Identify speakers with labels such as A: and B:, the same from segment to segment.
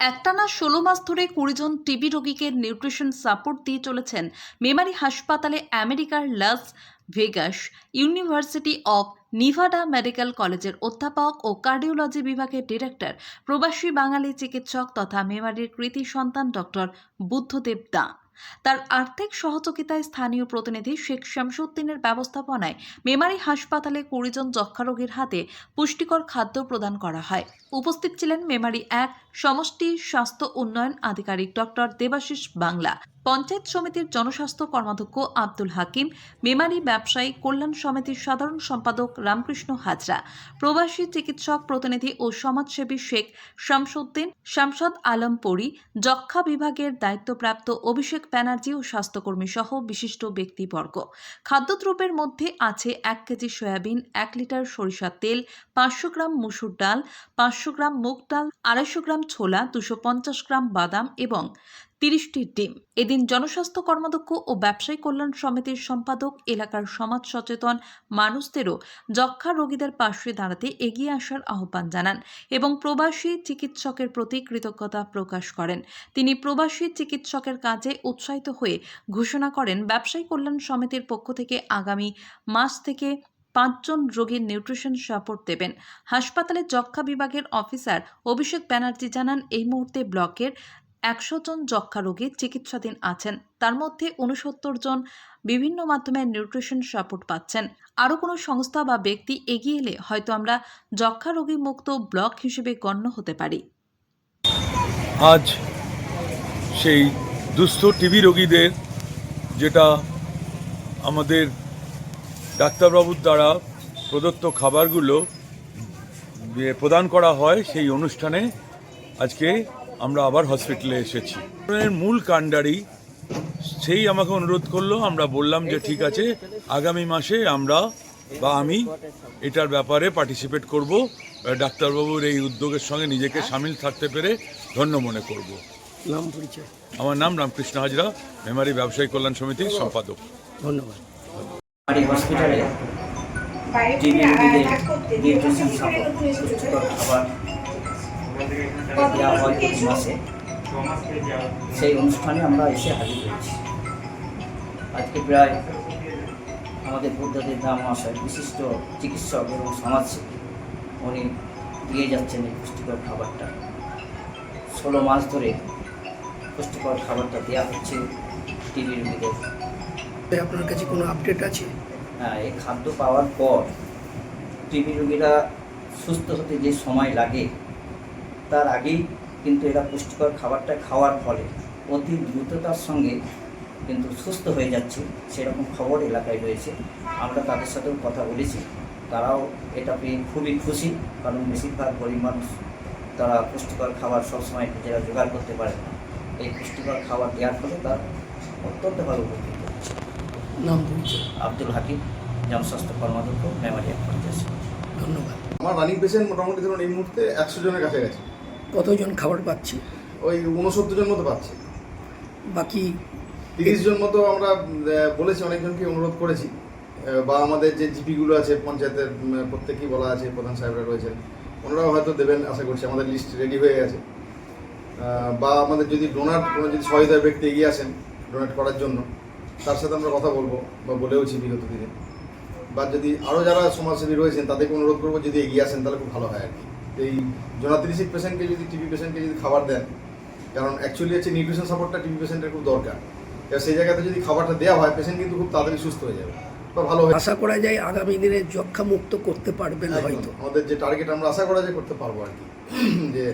A: একটানা ১৬ মাস ধরে ২০ জন টিবি রোগীকে নিউট্রিশন সাপোর্ট দিয়ে চলেছেন মেমারি হাসপাতালে আমেরিকার Las Vegas University of Nevada medical কলেজের অধ্যাপক ও কার্ডিওলজি বিভাগের ডিরেক্টর প্রবাসী বাঙালি চিকিৎসক তথা মেমারির কৃতি সন্তান ডক্টর বুদ্ধদেব দা। তার আর্থিক সহযোগিতায় স্থানীয় প্রতিনিধি শেখ শামসুদ্দিনের ব্যবস্থাপনায় মেমারি হাসপাতালে ২০ জন যক্ষ্মা রোগীর হাতে পুষ্টিকর খাদ্য প্রদান করা হয়। উপস্থিত ছিলেন মেমারি ১ সমষ্টি স্বাস্থ্য উন্নয়ন আধিকারিক ডক্টর দেবাশিস বাংলা, পঞ্চায়েত সমিতির জনস্বাস্থ্য কর্মাধ্যক্ষ আব্দুল হাকিম, মেমারি ব্যবসায়ী কল্যাণ সমিতির সাধারণ সম্পাদক রামকৃষ্ণ হাজরা, প্রবাসী চিকিৎসক প্রতিনিধি ও সমাজসেবী শেখ শামসুদ্দিন, শামসাদ আলম পরি, যক্ষ্মা বিভাগের দায়িত্বপ্রাপ্ত অভিষেক ব্যানার্জি ও স্বাস্থ্যকর্মী সহ বিশিষ্ট ব্যক্তিবর্গ। খাদ্যদ্রব্যের মধ্যে আছে ১ কেজি সয়াবিন, ১ লিটার সরিষার তেল, ৫০০ গ্রাম মসুর ডাল, ৫০০ গ্রাম মুগ ডাল, ২৫০ গ্রাম ছোলা, ২৫০ গ্রাম বাদাম এবং ৩০টি ডিম। এদিন জনস্বাস্থ্য কর্মাধ্যক্ষ ও ব্যবসায়ী কল্যাণ সমিতির সম্পাদক এলাকার সমাজ সচেতন মানুষদেরও যক্ষ্মা রোগীদের পাশে দাঁড়াতে এগিয়ে আসার আহ্বান জানান এবং প্রবাসী চিকিৎসকের প্রতি কৃতজ্ঞতা প্রকাশ করেন। তিনি প্রবাসী চিকিৎসকের কাজে উৎসাহিত হয়ে ঘোষণা করেন ব্যবসায়ী কল্যাণ সমিতির পক্ষ থেকে আগামী মাস থেকে ৫ জন রোগীর নিউট্রিশন সাপোর্ট দেবেন। হাসপাতালের যক্ষ্মা বিভাগের অফিসার অভিষেক ব্যানার্জি জানান, এই মুহূর্তে ব্লকের ১০০ জন যক্ষ্মা রোগী চিকিৎসাধীন আছেন, তার মধ্যে ৬৯ জন বিভিন্ন মাধ্যমে নিউট্রিশন সাপোর্ট পাচ্ছেন। আরও কোনো সংস্থা বা ব্যক্তি এগিয়ে এলে হয়তো আমরা যক্ষ্মা রোগী মুক্ত ব্লক হিসেবে গণ্য হতে পারি।
B: আজ সেই দুস্থ টিবি রোগীদের যেটা আমাদের ডাক্তারবাবুর দ্বারা প্রদত্ত খাবারগুলো প্রদান করা হয়, সেই অনুষ্ঠানে আজকে আমরা আবার হসপিটালে এসেছি। মূল কাণ্ডারি সেই আমাকে অনুরোধ করলো, আমরা বললাম যে ঠিক আছে, আগামী মাসে আমি এটার ব্যাপারে পার্টিসিপেট করব। ডাক্তারবাবুর এই উদ্যোগের সঙ্গে নিজেকে সামিল থাকতে পেরে ধন্য মনে করব।
C: নাম পরিচয়?
B: আমার নাম রামকৃষ্ণ হাজরা, মেমারি ব্যবসায়ী কল্যাণ সমিতির সম্পাদক।
C: ধন্যবাদ।
D: হসপিটালে টিবি রোগীদের নিউট্রিশন সাপোর্ট পুষ্টিকর খাবার দেওয়া হয় প্রতি মাসে, সেই অনুষ্ঠানে আমরা এসে হাজির হয়েছি। আজকে প্রায় আমাদের বুদ্ধদেব দা মহাশয়, বিশিষ্ট চিকিৎসক এবং সমাজসেবী, উনি দিয়ে যাচ্ছেন এই পুষ্টিকর খাবারটা। ১৬ মাস ধরে পুষ্টিকর খাবারটা দেওয়া হচ্ছে টিবি রোগীদের।
C: আপনার কাছে কোনো আপডেট আছে?
D: হ্যাঁ, এই খাদ্য পাওয়ার পর টিবি রোগীরা সুস্থ হতে যে সময় লাগে, তার আগেই কিন্তু এরা পুষ্টিকর খাবারটা খাওয়ার ফলে অতি দ্রুততার সঙ্গে কিন্তু সুস্থ হয়ে যাচ্ছে, সেরকম খবর এলাকায় রয়েছে। আমরা তাদের সাথেও কথা বলেছি, তারাও এটা পেয়ে খুবই খুশি, কারণ বেশিরভাগ গরিব মানুষ তারা পুষ্টিকর খাবার সবসময় নিজেরা জোগাড় করতে পারে না। এই পুষ্টিকর খাবার দেওয়ার ফলে তার অত্যন্ত ভালো উপকৃত হচ্ছে।
C: নাম পরিচয়?
D: আব্দুল হাকিম, জনস্বাস্থ্য কর্মাধ্যক্ষ, মেমারি ১ পঞ্চায়েত।
C: ধন্যবাদ।
E: আমার রানিং পেশেন্ট মোটামুটি ধরুন এই মুহূর্তে ১০০ জনের কাছাকাছি।
C: কতজন খাবার পাচ্ছি?
E: ওই ৬৯ জন মতো পাচ্ছে।
C: বাকি
E: ৩০ জন মতো আমরা বলেছি, অনেকজনকে অনুরোধ করেছি, বা আমাদের যে জিপিগুলো আছে পঞ্চায়েতের প্রত্যেকেই বলা আছে, প্রধান সাহেবরা রয়েছেন, ওনারাও হয়তো দেবেন আশা করছি। আমাদের লিস্ট রেডি হয়ে গেছে। বা আমাদের যদি ডোনার কোনো যদি সহায়তার ব্যক্তি এগিয়ে আসেন ডোনেট করার জন্য, তার সাথে আমরা কথা বলবো বা বলেওছি বিগত দিনে। বা যদি আরও যারা সমাজসেবী রয়েছেন তাদেরকে অনুরোধ করবো, যদি এগিয়ে আসেন তাহলে খুব ভালো হয় আর কি। এই জোনাত্রিশিক পেশেন্টকে যদি, টিবি পেশেন্টকে যদি খাবার দেন, কারণ অ্যাকচুয়ালি হচ্ছে নিউট্রিশন সাপোর্টটা টিবি পেশেন্টের খুব দরকার। এবার সেই জায়গাতে যদি খাবারটা দেওয়া হয়, পেশেন্ট কিন্তু খুব তাড়াতাড়ি সুস্থ হয়ে যাবে বা ভালো হয়।
C: আশা করা যায় আগামী দিনে যক্ষ্মা মুক্ত করতে পারবেন হয়তো।
E: আমাদের যে টার্গেট, আমরা আশা করা যায় করতে পারবো আর কি, যে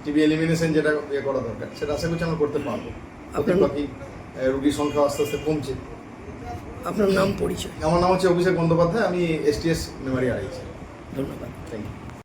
E: টিবি এলিমিনেশন যেটা করা দরকার সেটা আশা করছি আমরা করতে পারবো। বাকি রুগীর সংখ্যা আস্তে আস্তে কমছে।
C: আপনার নাম পরিচয়?
E: আমার নাম হচ্ছে অভিষেক বন্দ্যোপাধ্যায়, আমি STS মেমারি আড়াইছি।
C: ধন্যবাদ।
E: Thank you.